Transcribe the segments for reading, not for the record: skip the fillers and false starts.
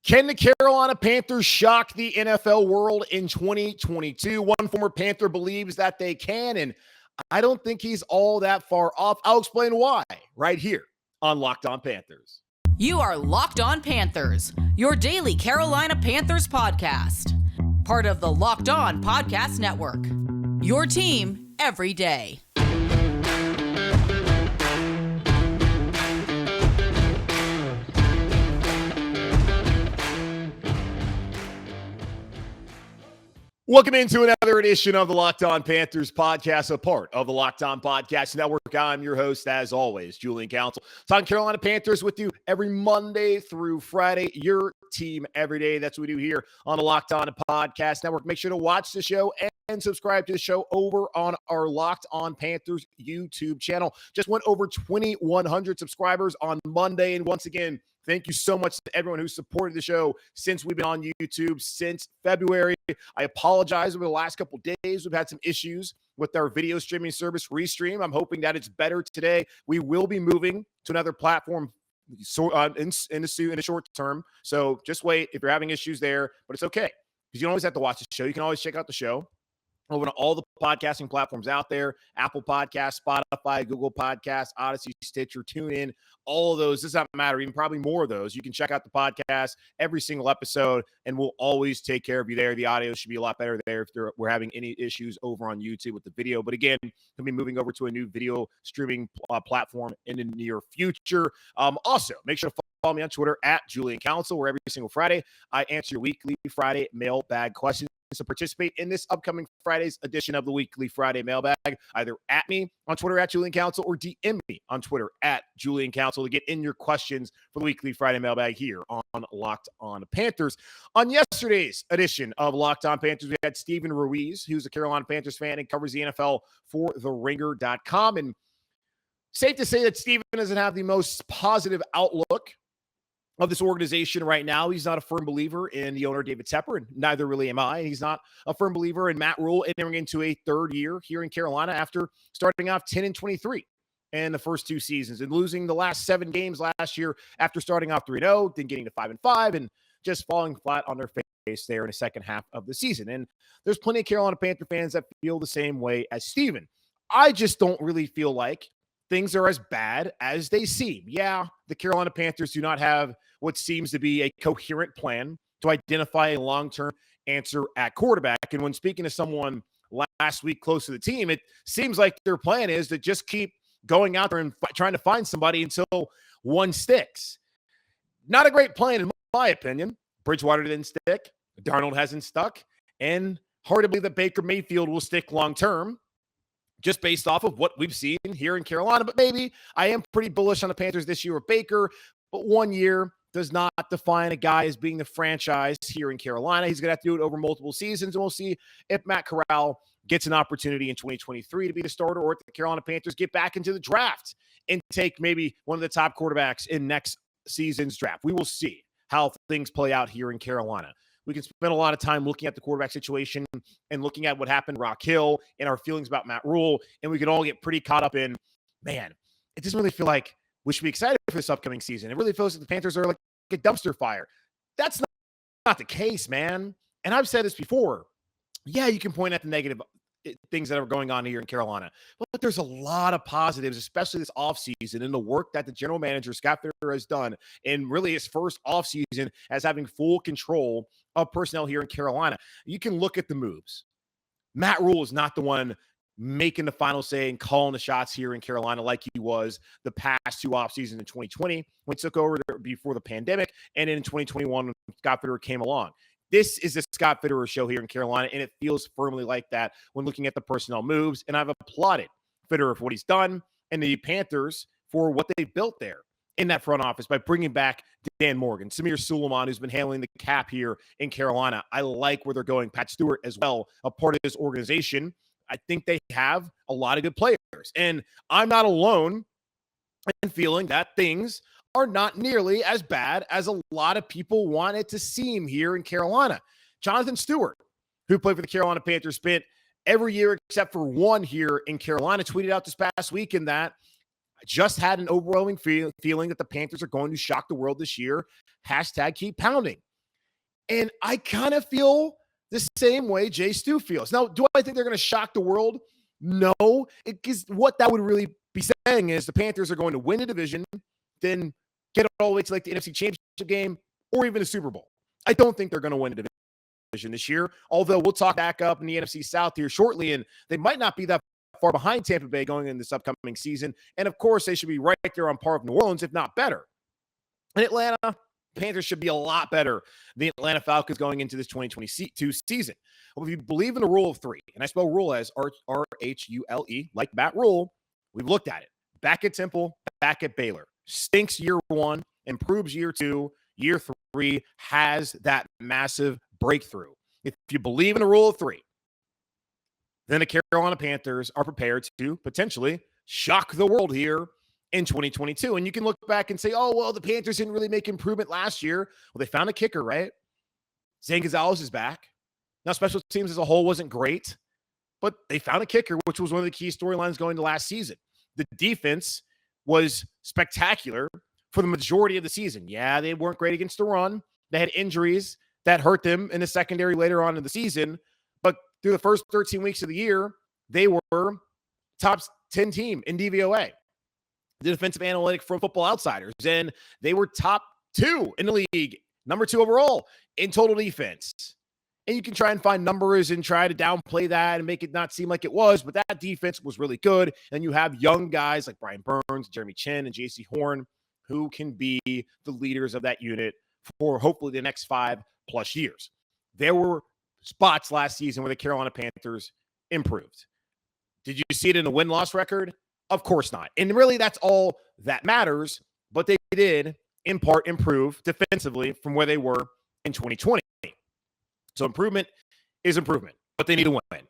Can the Carolina Panthers shock the NFL world in 2022? One former Panther believes that they can, and I don't think he's all that far off. I'll explain why right here on Locked On Panthers. You are Locked On Panthers, your daily Carolina Panthers podcast. Part of the Locked On Podcast Network, your team every day. Welcome into another edition of the Locked On Panthers podcast, a part of the Locked On Podcast Network. I'm your host, as always, Julian Council. Talking Carolina Panthers with you every Monday through Friday, your team every day. That's what we do here on the Locked On Podcast Network. Make sure to watch the show and subscribe to the show over on our Locked On Panthers YouTube channel. Just went over 2,100 subscribers on Monday, and once again, thank you so much to everyone who supported the show since we've been on YouTube since February. I apologize over the last couple days. We've had some issues with our video streaming service, Restream. I'm hoping that it's better today. We will be moving to another platform in the short term. So just wait if you're having issues there, but it's okay because you don't always have to watch the show. You can always check out the show over to all the podcasting platforms out there: Apple Podcasts, Spotify, Google Podcasts, Odyssey, Stitcher, TuneIn, all of those. Does not matter, even probably more of those. You can check out the podcast, every single episode, and we'll always take care of you there. The audio should be a lot better there if we're having any issues over on YouTube with the video. But again, we'll be moving over to a new video streaming platform in the near future. Also, make sure to follow me on Twitter at Julian Council, where every single Friday I answer your weekly Friday mailbag questions. To participate in this upcoming Friday's edition of the weekly Friday mailbag, either at me on Twitter at Julian Council or DM me on Twitter at Julian Council to get in your questions for the weekly Friday mailbag here on Locked On Panthers. On yesterday's edition of Locked On Panthers, we had Steven Ruiz, who's a Carolina Panthers fan and covers the NFL for TheRinger.com. And safe to say that Steven doesn't have the most positive outlook of this organization right now. He's not a firm believer in the owner, David Tepper, and neither really am I. He's not a firm believer in Matt Rule entering into a third year here in Carolina after starting off 10-23 in the first two seasons and losing the last 7 games last year after starting off 3-0, then getting to 5-5 and just falling flat on their face there in the second half of the season. And there's plenty of Carolina Panther fans that feel the same way as Steven. I just don't really feel like things are as bad as they seem. Yeah, the Carolina Panthers do not have what seems to be a coherent plan to identify a long-term answer at quarterback. And when speaking to someone last week close to the team, it seems like their plan is to just keep going out there and trying to find somebody until one sticks. Not a great plan, in my opinion. Bridgewater didn't stick. Darnold hasn't stuck. And hard to believe that Baker Mayfield will stick long-term, just based off of what we've seen here in Carolina. But maybe I am pretty bullish on the Panthers this year with Baker, but 1 year does not define a guy as being the franchise here in Carolina. He's going to have to do it over multiple seasons, and we'll see if Matt Corral gets an opportunity in 2023 to be the starter, or if the Carolina Panthers get back into the draft and take maybe one of the top quarterbacks in next season's draft. We will see how things play out here in Carolina. We can spend a lot of time looking at the quarterback situation and looking at what happened to Rock Hill and our feelings about Matt Rule, and we can all get pretty caught up in, man, it doesn't really feel like we should be excited for this upcoming season. It really feels like the Panthers are like a dumpster fire. That's not the case, man. And I've said this before. Yeah, you can point at the negative things that are going on here in Carolina, but there's a lot of positives, especially this offseason and the work that the general manager, Scott Fitter, has done in really his first offseason as having full control of personnel here in Carolina. You can look at the moves. Matt Rule is not the one making the final say and calling the shots here in Carolina like he was the past 2 off seasons in 2020 when he took over before the pandemic, and in 2021 when Scott Fitter came along. This is the Scott Fitterer show here in Carolina, and it feels firmly like that when looking at the personnel moves. And I've applauded Fitterer for what he's done and the Panthers for what they built there in that front office by bringing back Dan Morgan, Samir Suleiman, who's been handling the cap here in Carolina. I like where they're going. Pat Stewart as well, a part of this organization. I think they have a lot of good players. And I'm not alone in feeling that things are not nearly as bad as a lot of people want it to seem here in Carolina. Jonathan Stewart, who played for the Carolina Panthers, spent every year except for one here in Carolina, tweeted out this past weekend that I just had an overwhelming feeling that the Panthers are going to shock the world this year. Hashtag keep pounding. And I kind of feel the same way Jay Stu feels. Now, do I think they're going to shock the world? No, because what that would really be saying is the Panthers are going to win a division, then get all the way to like the NFC Championship game or even a Super Bowl. I don't think they're going to win a division this year, although we'll talk back up in the NFC South here shortly, and they might not be that far behind Tampa Bay going in this upcoming season. And of course, they should be right there on par with New Orleans, if not better. In Atlanta, Panthers should be a lot better than the Atlanta Falcons going into this 2022 season. Well, if you believe in the rule of three, and I spell rule as R-H-U-L-E, like Matt Rule, we've looked at it. Back at Temple, back at Baylor. Stinks year one, improves year two, year three, has that massive breakthrough. If you believe in the rule of three, then the Carolina Panthers are prepared to potentially shock the world here in 2022. And you can look back and say, oh, well, the Panthers didn't really make improvement last year. Well, they found a kicker, right? Zane Gonzalez is back. Now, special teams as a whole wasn't great, but they found a kicker, which was one of the key storylines going to last season. The defense was spectacular for the majority of the season. Yeah, they weren't great against the run. They had injuries that hurt them in the secondary later on in the season. But through the first 13 weeks of the year, they were top 10 team in DVOA, the defensive analytic from Football Outsiders. And they were top 2 in the league, number 2 overall in total defense. And you can try and find numbers and try to downplay that and make it not seem like it was, but that defense was really good. And you have young guys like Brian Burns, Jeremy Chin, and JC Horn who can be the leaders of that unit for hopefully the next 5+ years. There were spots last season where the Carolina Panthers improved. Did you see it in the win-loss record? Of course not. And really, that's all that matters. But they did, in part, improve defensively from where they were in 2020. So improvement is improvement, but they need to win.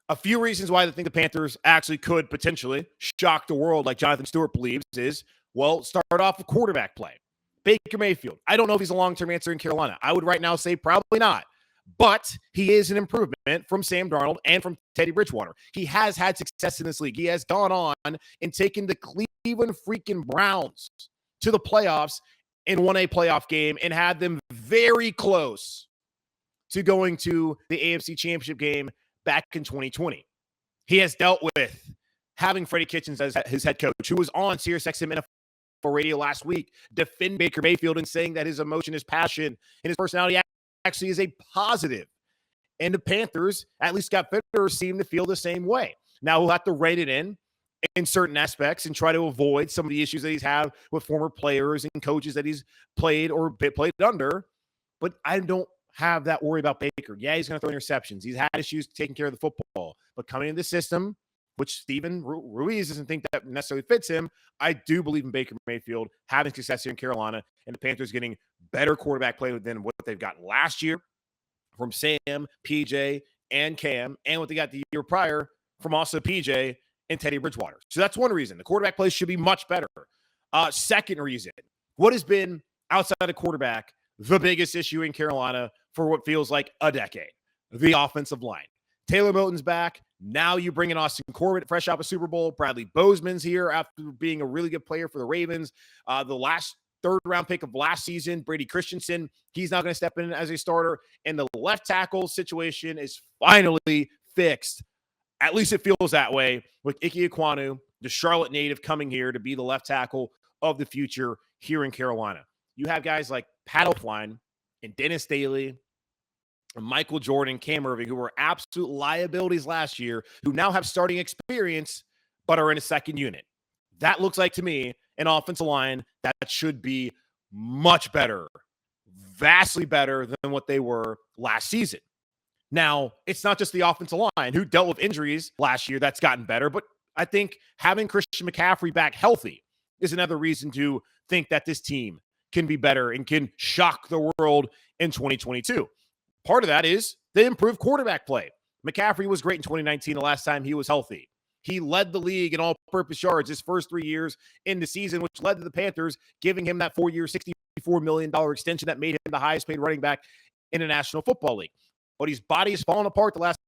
A few reasons why I think the Panthers actually could potentially shock the world like Jonathan Stewart believes is, well, start off with quarterback play. Baker Mayfield. I don't know if he's a long-term answer in Carolina. I would right now say probably not. But he is an improvement from Sam Darnold and from Teddy Bridgewater. He has had success in this league. He has gone on and taken the Cleveland freaking Browns to the playoffs and won a playoff game and had them very close to going to the AFC Championship game back in 2020. He has dealt with having Freddie Kitchens as his head coach, who was on SiriusXM NFL radio last week, defend Baker Mayfield and saying that his emotion, his passion, and his personality actually is a positive. And the Panthers, at least Scott Fitter, seem to feel the same way. Now we'll have to rein it in certain aspects and try to avoid some of the issues that he's had with former players and coaches that he's played or played under. But I don't have that worry about Baker. Yeah, he's going to throw interceptions. He's had issues taking care of the football. But coming into the system, which Steven Ruiz doesn't think that necessarily fits him, I do believe in Baker Mayfield having success here in Carolina and the Panthers getting better quarterback play than what they've gotten last year from Sam, PJ, and Cam, and what they got the year prior from also PJ and Teddy Bridgewater. So that's one reason. The quarterback play should be much better. Second reason, what has been outside of quarterback the biggest issue in Carolina for what feels like a decade? The offensive line. Taylor Moton's back. Now you bring in Austin Corbett, fresh out of Super Bowl. Bradley Bozeman's here after being a really good player for the Ravens. The last third-round pick of last season, Brady Christensen, he's not going to step in as a starter. And the left tackle situation is finally fixed. At least it feels that way with Ike Ekwonu, the Charlotte native, coming here to be the left tackle of the future here in Carolina. You have guys like Pat Elflein and Dennis Daly, Michael Jordan, Cam Irving, who were absolute liabilities last year, who now have starting experience, but are in a second unit. That looks like, to me, an offensive line that should be much better, vastly better than what they were last season. Now, it's not just the offensive line who dealt with injuries last year that's gotten better, but I think having Christian McCaffrey back healthy is another reason to think that this team can be better and can shock the world in 2022. Part of that is the improved quarterback play. McCaffrey was great in 2019, the last time he was healthy. He led the league in all-purpose yards his first 3 years in the season, which led to the Panthers giving him that 4-year, $64 million extension that made him the highest-paid running back in the National Football League. But his body has fallen apart the last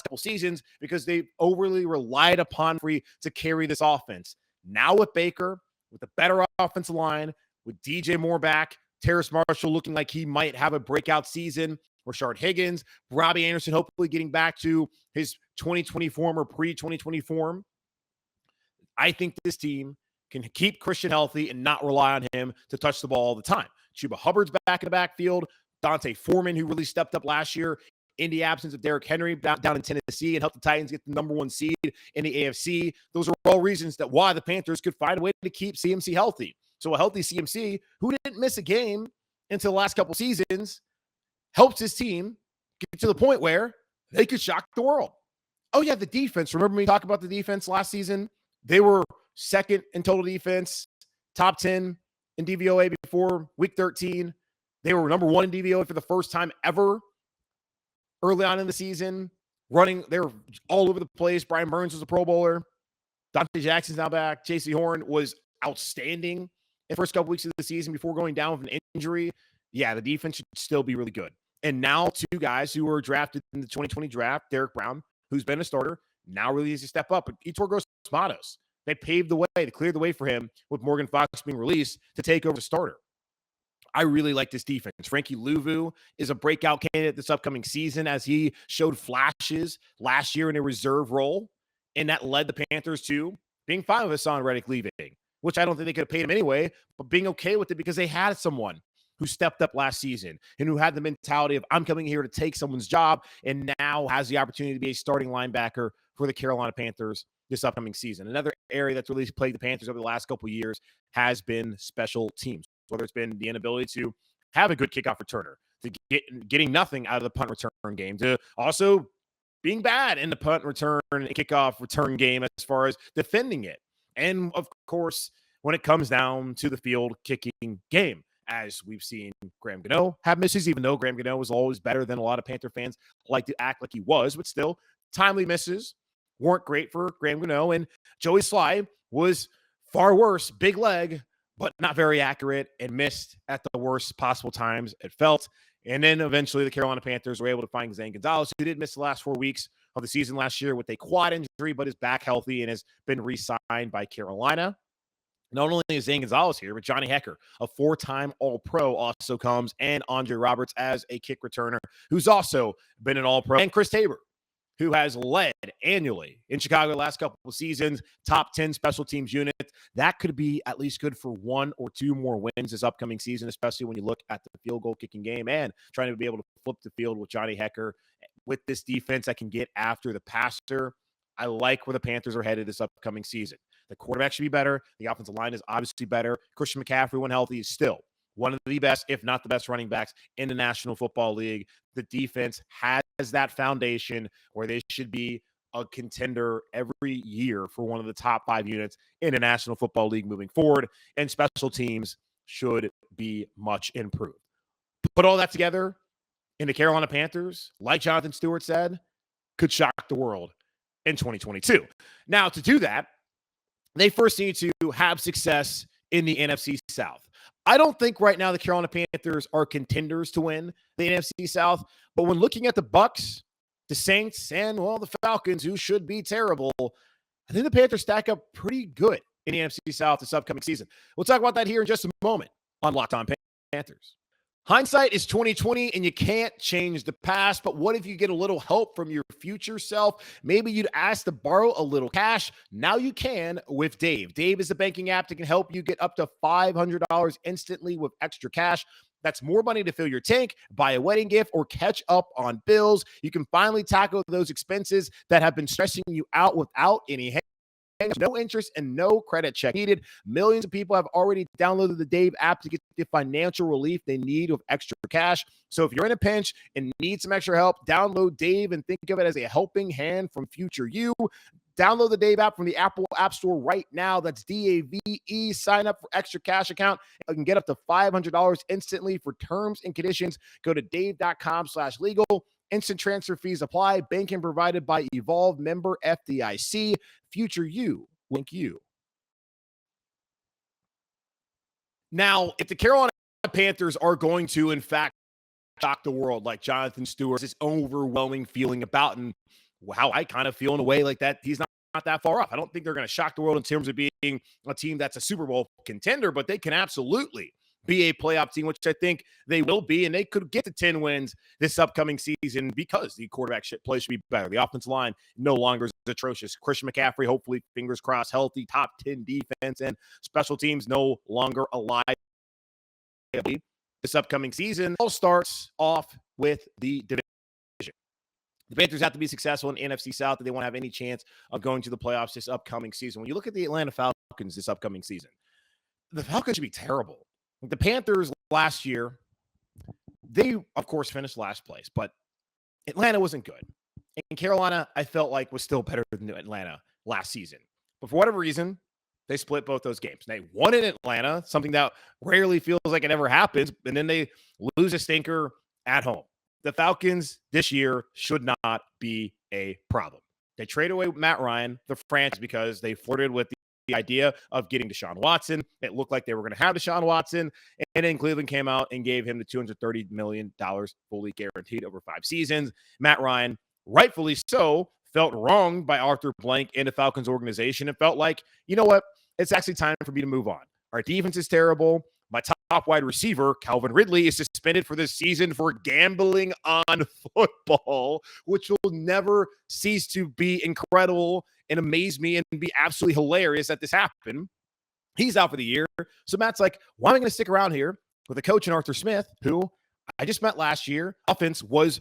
couple seasons because they overly relied upon Free to carry this offense. Now with Baker, with a better offensive line, with DJ Moore back, Terrace Marshall looking like he might have a breakout season. Rashard Higgins, Robbie Anderson hopefully getting back to his 2020 form or pre-2020 form. I think this team can keep Christian healthy and not rely on him to touch the ball all the time. Chuba Hubbard's back in the backfield. Dante Foreman, who really stepped up last year in the absence of Derrick Henry down in Tennessee and helped the Titans get the number 1 seed in the AFC. Those are all reasons that why the Panthers could find a way to keep CMC healthy. So a healthy CMC, who didn't miss a game until the last couple seasons, helps his team get to the point where they could shock the world. Oh, yeah, the defense. Remember me talking about the defense last season? They were second in total defense, top 10 in DVOA before week 13. They were number 1 in DVOA for the first time ever early on in the season. They were all over the place. Brian Burns was a Pro Bowler. Dante Jackson's now back. J.C. Horn was outstanding in the first couple weeks of the season before going down with an injury. Yeah, the defense should still be really good. And now 2 guys who were drafted in the 2020 draft, Derek Brown, who's been a starter, now really needs to step up. But Yetur Gross-Matos, they paved the way, they cleared the way for him with Morgan Fox being released to take over the starter. I really like this defense. Frankie Louvu is a breakout candidate this upcoming season as he showed flashes last year in a reserve role, and that led the Panthers to being fine with Hassan Reddick leaving, which I don't think they could have paid him anyway, but being okay with it because they had someone who stepped up last season and who had the mentality of, I'm coming here to take someone's job, and now has the opportunity to be a starting linebacker for the Carolina Panthers this upcoming season. Another area that's really plagued the Panthers over the last couple of years has been special teams, whether it's been the inability to have a good kickoff returner, to getting nothing out of the punt return game, to also being bad in the punt return and kickoff return game as far as defending it. And, of course, when it comes down to the field kicking game, as we've seen Graham Gano have misses, even though Graham Gano was always better than a lot of Panther fans like to act like he was, but still, timely misses weren't great for Graham Gano. And Joey Sly was far worse, big leg, but not very accurate and missed at the worst possible times it felt. And then eventually the Carolina Panthers were able to find Zane Gonzalez, who did miss the last 4 weeks of the season last year with a quad injury, but is back healthy and has been re-signed by Carolina. Not only is Zane Gonzalez here, but Johnny Hekker, a 4-time All-Pro, also comes, and Andre Roberts as a kick returner, who's also been an All-Pro, and Chris Tabor, who has led annually in Chicago the last couple of seasons, top 10 special teams unit. That could be at least good for 1 or 2 more wins this upcoming season, especially when you look at the field goal kicking game and trying to be able to flip the field with Johnny Hekker with this defense that can get after the passer. I like where the Panthers are headed this upcoming season. The quarterback should be better. The offensive line is obviously better. Christian McCaffrey, when healthy, is still one of the best, if not the best running backs in the National Football League. The defense has that foundation where they should be a contender every year for one of the top 5 units in the National Football League moving forward, and special teams should be much improved. Put all that together, and the Carolina Panthers, like Jonathan Stewart said, could shock the world in 2022. Now, to do that, they first need to have success in the NFC South. I don't think right now the Carolina Panthers are contenders to win the NFC South, but when looking at the Bucs, the Saints, and, well, the Falcons, who should be terrible, I think the Panthers stack up pretty good in the NFC South this upcoming season. We'll talk about that here in just a moment on Locked On Panthers. Hindsight is 20/20, and you can't change the past, but what if you get a little help from your future self? Maybe you'd ask to borrow a little cash. Now you can with Dave. Dave is a banking app that can help you get up to $500 instantly with extra cash. That's more money to fill your tank, buy a wedding gift, or catch up on bills. You can finally tackle those expenses that have been stressing you out without any no interest and no credit check needed. Millions of people have already downloaded the Dave app to get the financial relief they need with extra cash. So if you're in a pinch and need some extra help, download Dave and think of it as a helping hand from future you. Download the Dave app from the Apple App Store right now. That's DAVE. Sign up for extra cash account. You can get up to $500 instantly. For terms and conditions, go to dave.com/legal. Instant transfer fees apply. Banking provided by Evolve, member FDIC. Future you, link you. Now, if the Carolina Panthers are going to, in fact, shock the world like Jonathan Stewart, this overwhelming feeling about, and how I kind of feel in a way like that, he's not that far off. I don't think they're going to shock the world in terms of being a team that's a Super Bowl contender, but they can absolutely be a playoff team, which I think they will be, and they could get to 10 wins this upcoming season because the quarterback play should be better. The offensive line no longer is atrocious. Christian McCaffrey, hopefully, fingers crossed, healthy, top 10 defense, and special teams no longer alive this upcoming season. All starts off with the division. The Panthers have to be successful in NFC South if they want to have any chance of going to the playoffs this upcoming season. When you look at the Atlanta Falcons this upcoming season, the Falcons should be terrible. The Panthers last year, they, of course, finished last place, but Atlanta wasn't good. And Carolina, I felt like, was still better than Atlanta last season. But for whatever reason, they split both those games. They won in Atlanta, something that rarely feels like it ever happens, and then they lose a stinker at home. The Falcons this year should not be a problem. They trade away Matt Ryan, the franchise, because they flirted with the idea of getting Deshaun Watson. It looked like they were going to have Deshaun Watson, and then Cleveland came out and gave him the $230 million fully guaranteed over 5 seasons. Matt Ryan, rightfully so, felt wronged by Arthur Blank and the Falcons organization. It felt like, you know what? It's actually time for me to move on. Our defense is terrible. My top wide receiver, Calvin Ridley, is suspended for this season for gambling on football, which will never cease to be incredible and amaze me and be absolutely hilarious that this happened. He's out for the year. So Matt's like, why am I going to stick around here with a coach in Arthur Smith, who I just met last year? Offense was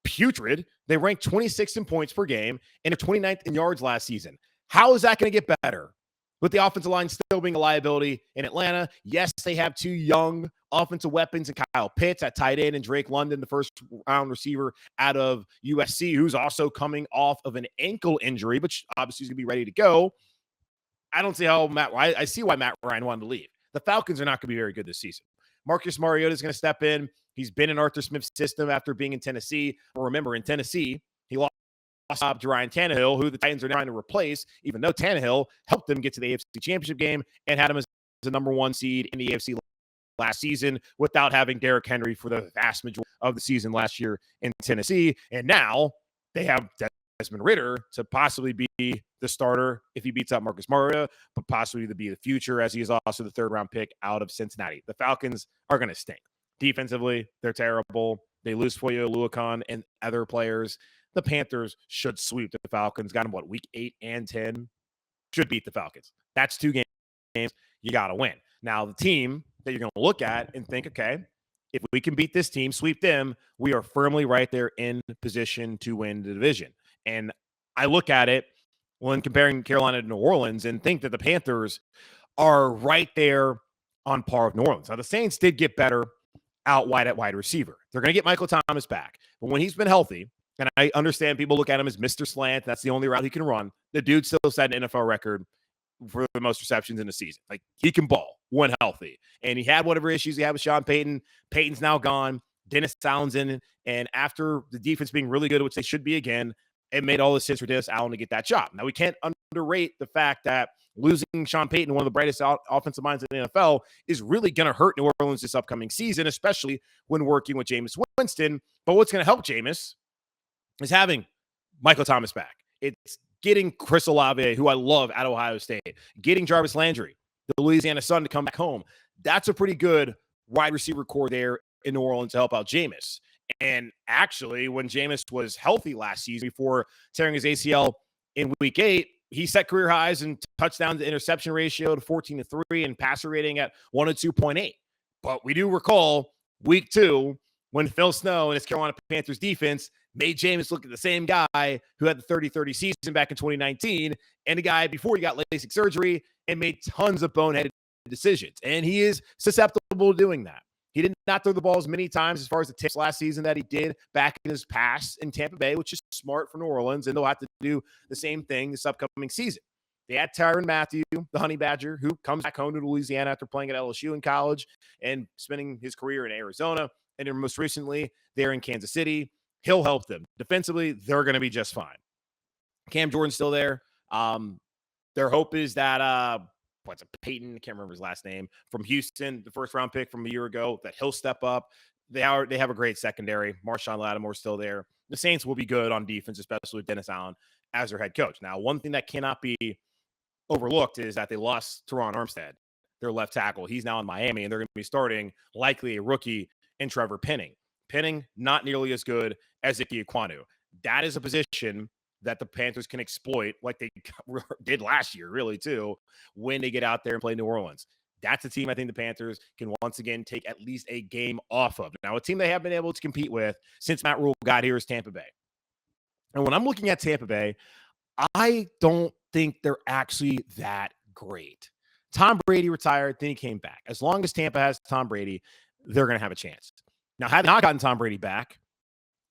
putrid. They ranked 26th in points per game and a 29th in yards last season. How is that going to get better? With the offensive line still being a liability in Atlanta, yes, they have 2 young offensive weapons in Kyle Pitts at tight end and Drake London, the first-round receiver out of USC, who's also coming off of an ankle injury, but obviously he's going to be ready to go. I don't see how I see why Matt Ryan wanted to leave. The Falcons are not going to be very good this season. Marcus Mariota is going to step in. He's been in Arthur Smith's system after being in Tennessee. Remember, in Tennessee, he lost to Ryan Tannehill, who the Titans are now trying to replace, even though Tannehill helped them get to the AFC Championship game and had him as the number 1 seed in the AFC last season without having Derrick Henry for the vast majority of the season last year in Tennessee. And now they have Desmond Ridder to possibly be the starter if he beats out Marcus Mariota, but possibly to be the future, as he is also the 3rd-round pick out of Cincinnati. The Falcons are going to stink. Defensively, they're terrible. They lose Foyo Oluokun and other players. The Panthers should sweep the Falcons. Got them, week 8 and 10? Should beat the Falcons. That's 2 games you got to win. Now, the team that you're going to look at and think, okay, if we can beat this team, sweep them, we are firmly right there in position to win the division. And I look at it when comparing Carolina to New Orleans and think that the Panthers are right there on par with New Orleans. Now, the Saints did get better out wide at wide receiver. They're going to get Michael Thomas back. But when he's been healthy, and I understand people look at him as Mr. Slant, that's the only route he can run, the dude still set an NFL record for the most receptions in the season. Like, he can ball when healthy. And he had whatever issues he had with Sean Payton. Payton's now gone. Dennis Allen's in. And after the defense being really good, which they should be again, it made all the sense for Dennis Allen to get that job. Now, we can't underrate the fact that losing Sean Payton, one of the brightest offensive minds in the NFL, is really going to hurt New Orleans this upcoming season, especially when working with Jameis Winston. But what's going to help Jameis is having Michael Thomas back. It's getting Chris Olave, who I love, at Ohio State, getting Jarvis Landry, the Louisiana Sun, to come back home. That's a pretty good wide receiver core there in New Orleans to help out Jameis. And actually, when Jameis was healthy last season before tearing his ACL in week 8, he set career highs in touchdown to interception ratio to 14-3 and passer rating at 102.8. But we do recall week 2 when Phil Snow and his Carolina Panthers defense made Jameis look at the same guy who had the 30-30 season back in 2019 and the guy before he got LASIK surgery and made tons of boneheaded decisions. And he is susceptible to doing that. He did not throw the ball as many times as far as the tips last season that he did back in his past in Tampa Bay, which is smart for New Orleans, and they'll have to do the same thing this upcoming season. They had Tyrann Mathieu, the Honey Badger, who comes back home to Louisiana after playing at LSU in college and spending his career in Arizona. And then most recently, they're in Kansas City. He'll help them. Defensively, they're going to be just fine. Cam Jordan's still there. Their hope is that Peyton, I can't remember his last name, from Houston, the first-round pick from a year ago, that he'll step up. They have a great secondary. Marshawn Lattimore's still there. The Saints will be good on defense, especially with Dennis Allen as their head coach. Now, one thing that cannot be overlooked is that they lost Teron Armstead their left tackle. He's now in Miami, and they're going to be starting likely a rookie in Trevor Penning. Penning, not nearly as good as Ike Ekwonu. That is a position that the Panthers can exploit like they did last year, really, too, when they get out there and play New Orleans. That's a team I think the Panthers can once again take at least a game off of. Now, a team they have been able to compete with since Matt Rule got here is Tampa Bay. And when I'm looking at Tampa Bay, I don't think they're actually that great. Tom Brady retired, then he came back. As long as Tampa has Tom Brady, they're going to have a chance. Now, had not gotten Tom Brady back,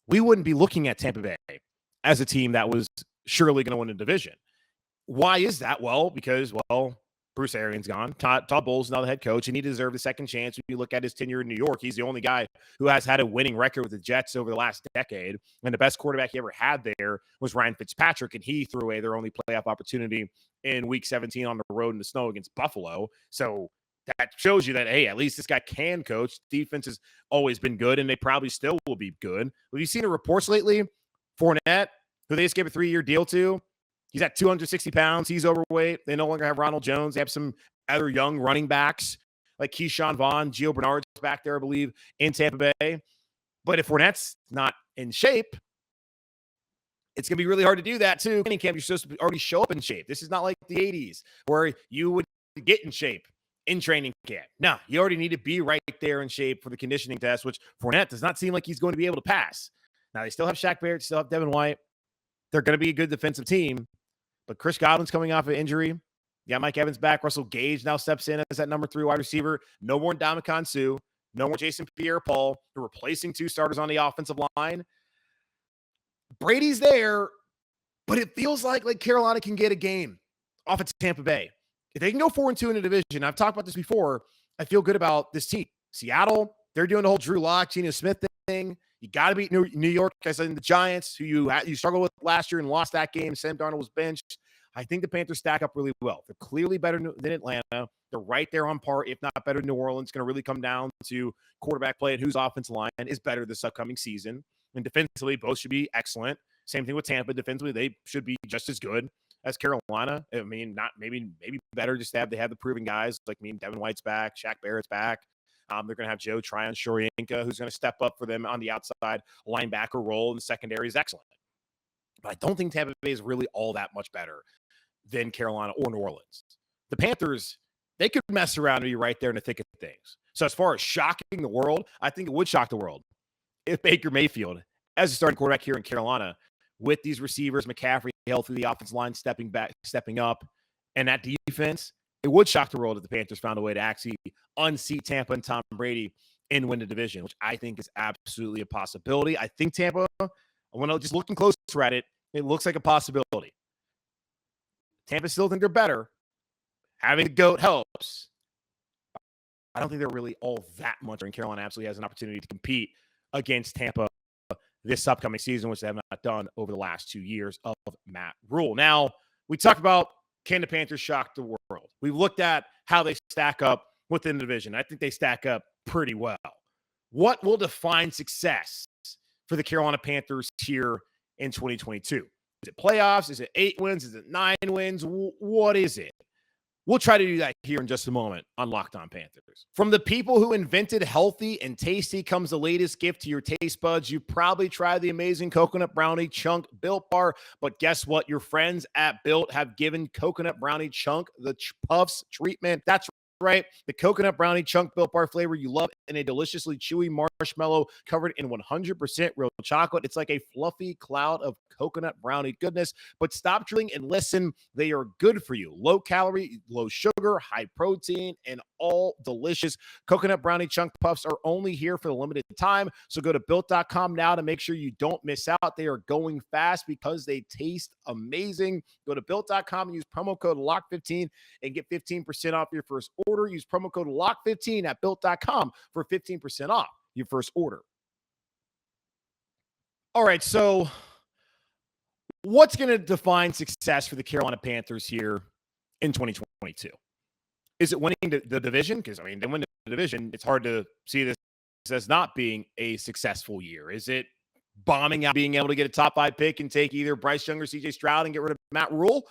we wouldn't be looking at Tampa Bay as a team that was surely going to win a division. Why is that? Well, because, Bruce Arians gone. Todd Bowles now the head coach, and he deserved a second chance. When you look at his tenure in New York, he's the only guy who has had a winning record with the Jets over the last decade. And the best quarterback he ever had there was Ryan Fitzpatrick, and he threw away their only playoff opportunity in Week 17 on the road in the snow against Buffalo. So that shows you that, hey, at least this guy can coach. Defense has always been good, and they probably still will be good. Have you seen the reports lately? Fournette, who they just gave a 3-year deal to, he's at 260 pounds. He's overweight. They no longer have Ronald Jones. They have some other young running backs like Keyshawn Vaughn, Gio Bernard's back there, I believe, in Tampa Bay. But if Fournette's not in shape, it's going to be really hard to do that, too. Training camp, you're supposed to already show up in shape. This is not like the 80s where you would get in shape in training camp. No, you already need to be right there in shape for the conditioning test, which Fournette does not seem like he's going to be able to pass. Now, they still have Shaq Barrett, still have Devin White. They're going to be a good defensive team. But Chris Godwin's coming off an injury. Yeah, Mike Evans back. Russell Gage now steps in as that number 3 wide receiver. No more Ndamukong Suh. No more Jason Pierre-Paul. They're replacing 2 starters on the offensive line. Brady's there, but it feels like Carolina can get a game off of Tampa Bay. If they can go 4-2 in the division, I've talked about this before, I feel good about this team. Seattle, they're doing the whole Drew Lock, Geno Smith thing. You got to beat New York. I said the Giants, who you struggled with last year and lost that game. Sam Darnold was benched. I think the Panthers stack up really well. They're clearly better than Atlanta. They're right there on par, if not better than New Orleans. It's going to really come down to quarterback play and whose offensive line is better this upcoming season. And defensively, both should be excellent. Same thing with Tampa. Defensively, they should be just as good as Carolina. I mean, not maybe better just to have they have the proven guys. Devin White's back, Shaq Barrett's back. They're going to have Joe Tryon-Shoyinka, who's going to step up for them on the outside linebacker role, and the secondary is excellent. But I don't think Tampa Bay is really all that much better than Carolina or New Orleans. The Panthers, they could mess around and be right there in the thick of things. So as far as shocking the world, I think it would shock the world if Baker Mayfield, as a starting quarterback here in Carolina, with these receivers, McCaffrey healthy, the offensive line stepping up, and that defense, it would shock the world if the Panthers found a way to actually unseat Tampa and Tom Brady and win the division, which I think is absolutely a possibility. I think Tampa, when just looking closer at it, it looks like a possibility. Tampa still think they're better. Having the GOAT helps. I don't think they're really all that much. And Carolina absolutely has an opportunity to compete against Tampa this upcoming season, which they have not done over the last 2 years of Matt Rule. Now, we talked about, can the Panthers shock the world? We've looked at how they stack up within the division. I think they stack up pretty well. What will define success for the Carolina Panthers here in 2022? Is it playoffs? Is it 8 wins? Is it 9 wins? What is it? We'll try to do that here in just a moment on Locked On Panthers. From the people who invented healthy and tasty comes the latest gift to your taste buds. You probably tried the amazing coconut brownie chunk Built Bar, but guess what? Your friends at Built have given coconut brownie chunk the Puffs treatment. That's right, the coconut brownie chunk Built Bar flavor you love in a deliciously chewy marshmallow covered in 100% real chocolate. It's like a fluffy cloud of coconut brownie goodness. But stop drilling and listen. They are good for you. Low calorie, low sugar, high protein, and all delicious. Coconut brownie chunk puffs are only here for the limited time. So go to Built.com now to make sure you don't miss out. They are going fast because they taste amazing. Go to Built.com and use promo code LOCK15 and get 15% off your first order. Use promo code LOCK15 at Built.com for 15% off your first order. All right, so what's going to define success for the Carolina Panthers here in 2022? Is it winning the division? Because, they win the division. It's hard to see this as not being a successful year. Is it bombing out, being able to get a top 5 pick and take either Bryce Young or CJ Stroud and get rid of Matt Rule?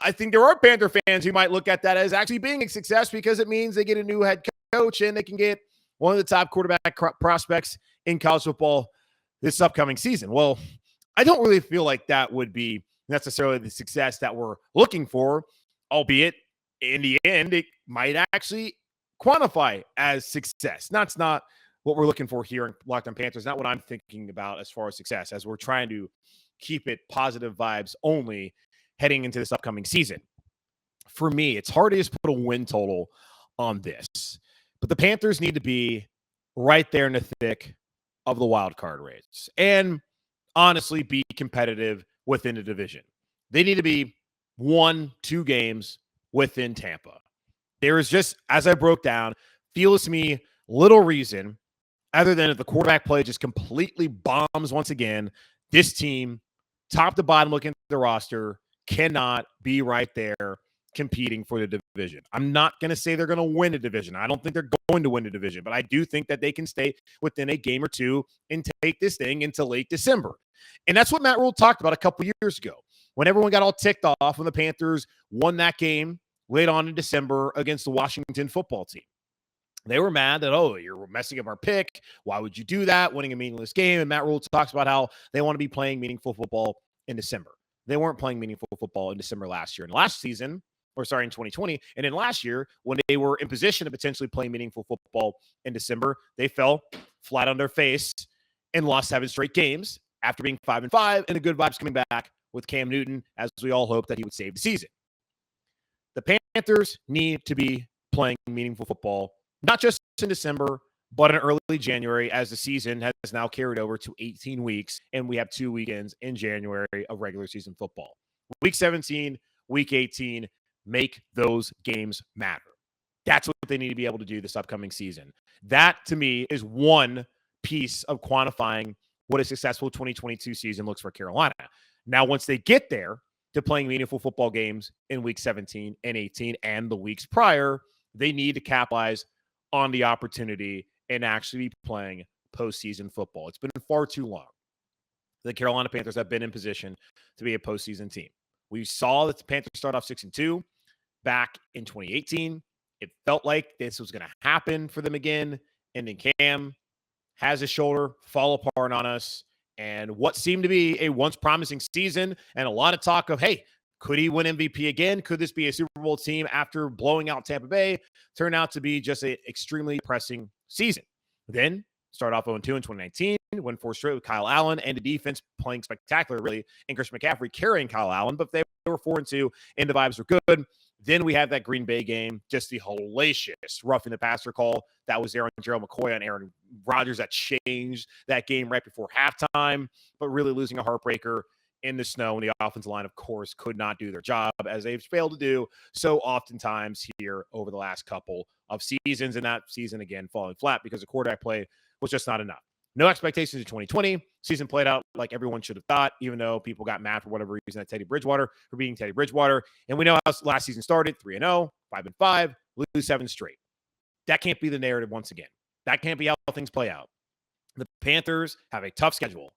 I think there are Panther fans who might look at that as actually being a success because it means they get a new head coach and they can get one of the top quarterback prospects in college football this upcoming season. Well, I don't really feel like that would be necessarily the success that we're looking for, albeit in the end, it might actually quantify as success. That's not what we're looking for here in Locked On Panthers, not what I'm thinking about as far as success, as we're trying to keep it positive vibes only heading into this upcoming season. For me, it's hard to just put a win total on this, but the Panthers need to be right there in the thick of the wild card race and honestly be competitive within the division. They need to be 1-2 games within Tampa. There is just, as I broke down, feels to me little reason other than if the quarterback play just completely bombs once again, this team, top to bottom looking at the roster, cannot be right there competing for the division. I'm not going to say they're going to win a division. I don't think they're going to win a division, but I do think that they can stay within a game or two and take this thing into late December. And that's what Matt Rule talked about a couple years ago when everyone got all ticked off when the Panthers won that game late on in December against the Washington football team. They were mad that, oh, you're messing up our pick. Why would you do that? Winning a meaningless game. And Matt Rule talks about how they want to be playing meaningful football in December. They weren't playing meaningful football in December last year. And last season, in 2020, and then last year, when they were in position to potentially play meaningful football in December, they fell flat on their face and lost 7 straight games after being 5-5, and the good vibes coming back with Cam Newton, as we all hoped that he would save the season. The Panthers need to be playing meaningful football, not just in December, but in early January, as the season has now carried over to 18 weeks, and we have 2 weekends in January of regular season football. Week 17, Week 18, make those games matter. That's what they need to be able to do this upcoming season. That, to me, is one piece of quantifying what a successful 2022 season looks for Carolina. Now, once they get there to playing meaningful football games in Week 17 and 18 and the weeks prior, they need to capitalize on the opportunity and actually be playing postseason football. It's been far too long. The Carolina Panthers have been in position to be a postseason team. We saw that the Panthers start off 6-2 back in 2018. It felt like this was going to happen for them again. And then Cam has his shoulder fall apart on us. And what seemed to be a once promising season and a lot of talk of, hey, could he win MVP again? Could this be a Super Bowl team after blowing out Tampa Bay? Turned out to be just an extremely pressing season. Then start off 0-2 in 2019, win 4 straight with Kyle Allen and the defense playing spectacular, really, and Christian McCaffrey carrying Kyle Allen, but they were 4-2 and the vibes were good. Then we had that Green Bay game, just the hellacious roughing the passer call that was there on Gerald McCoy on Aaron Rodgers that changed that game right before halftime, but really losing a heartbreaker in the snow. And the offensive line, of course, could not do their job as they've failed to do so oftentimes here over the last couple of seasons. And that season, again, falling flat because the quarterback play was just not enough. No expectations in 2020. Season played out like everyone should have thought, even though people got mad for whatever reason at Teddy Bridgewater for being Teddy Bridgewater. And we know how last season started, 3-0, 5-5, lose 7 straight. That can't be the narrative once again. That can't be how things play out. The Panthers have a tough schedule.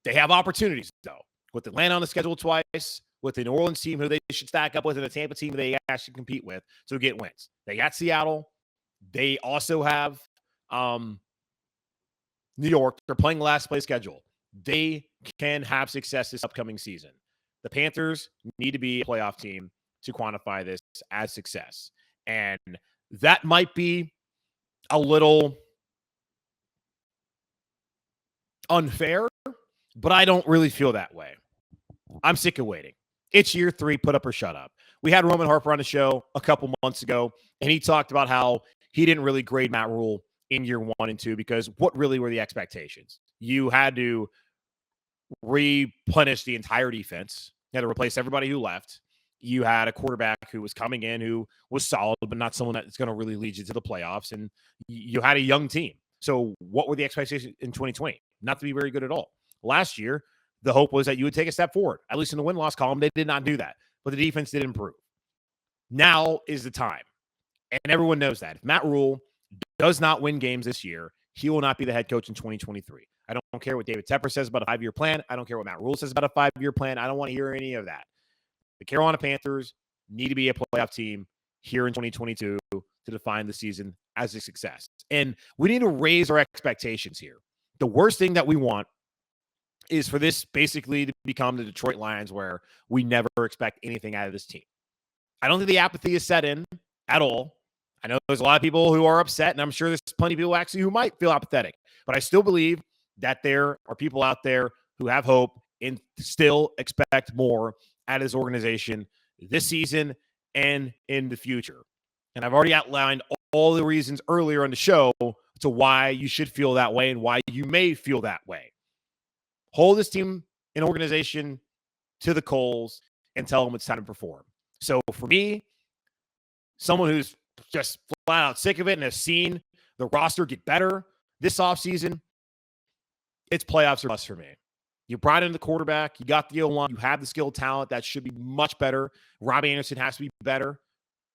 They have opportunities, though, with Atlanta on the schedule twice, with the New Orleans team who they should stack up with, and a Tampa team they actually compete with to get wins. They got Seattle. They also have New York. They're playing last place schedule. They can have success this upcoming season. The Panthers need to be a playoff team to quantify this as success. And that might be a little unfair, but I don't really feel that way. I'm sick of waiting. It's year 3, put up or shut up. We had Roman Harper on the show a couple months ago, and he talked about how he didn't really grade Matt Rule in year 1 and 2 because what really were the expectations? You had to replenish the entire defense. You had to replace everybody who left. You had a quarterback who was coming in who was solid, but not someone that's going to really lead you to the playoffs. And you had a young team. So what were the expectations in 2020? Not to be very good at all. Last year, the hope was that you would take a step forward, at least in the win-loss column. They did not do that, but the defense did improve. Now is the time. And everyone knows that. If Matt Rule does not win games this year, he will not be the head coach in 2023. I don't care what David Tepper says about a 5-year plan. I don't care what Matt Rule says about a 5-year plan. I don't want to hear any of that. The Carolina Panthers need to be a playoff team here in 2022 to define the season as a success. And we need to raise our expectations here. The worst thing that we want is for this basically to become the Detroit Lions, where we never expect anything out of this team. I don't think the apathy is set in at all. I know there's a lot of people who are upset, and I'm sure there's plenty of people actually who might feel apathetic. But I still believe that there are people out there who have hope and still expect more out of this organization this season and in the future. And I've already outlined all the reasons earlier on the show to why you should feel that way and why you may feel that way. Hold this team and organization to the coals and tell them it's time to perform. So for me, someone who's just flat out sick of it and has seen the roster get better this offseason, it's playoffs or bust for me. You brought in the quarterback. You got the O-line. You have the skilled talent. That should be much better. Robbie Anderson has to be better.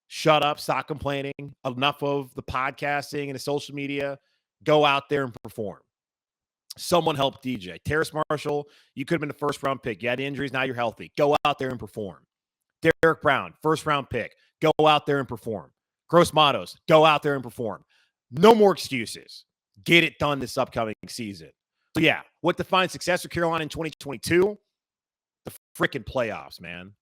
Shut up. Stop complaining. Enough of the podcasting and the social media. Go out there and perform. Someone help DJ. Terrace Marshall, you could have been a first-round pick. You had injuries. Now you're healthy. Go out there and perform. Derek Brown, first-round pick. Go out there and perform. Gross Matos, go out there and perform. No more excuses. Get it done this upcoming season. So, yeah, what defines success for Carolina in 2022? The freaking playoffs, man.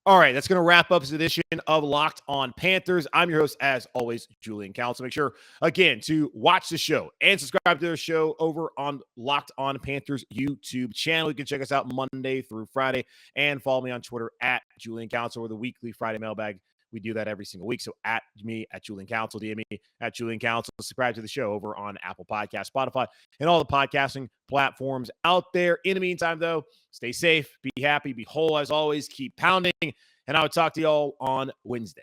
All right, that's going to wrap up this edition of Locked On Panthers. I'm your host, as always, Julian Council. Make sure, again, to watch the show and subscribe to the show over on Locked On Panthers YouTube channel. You can check us out Monday through Friday and follow me on Twitter at Julian Council or the weekly Friday mailbag. We do that every single week. So at me, at Julian Council, DM me at Julian Council. Subscribe to the show over on Apple Podcasts, Spotify, and all the podcasting platforms out there. In the meantime, though, stay safe, be happy, be whole as always, keep pounding, and I will talk to you all on Wednesday.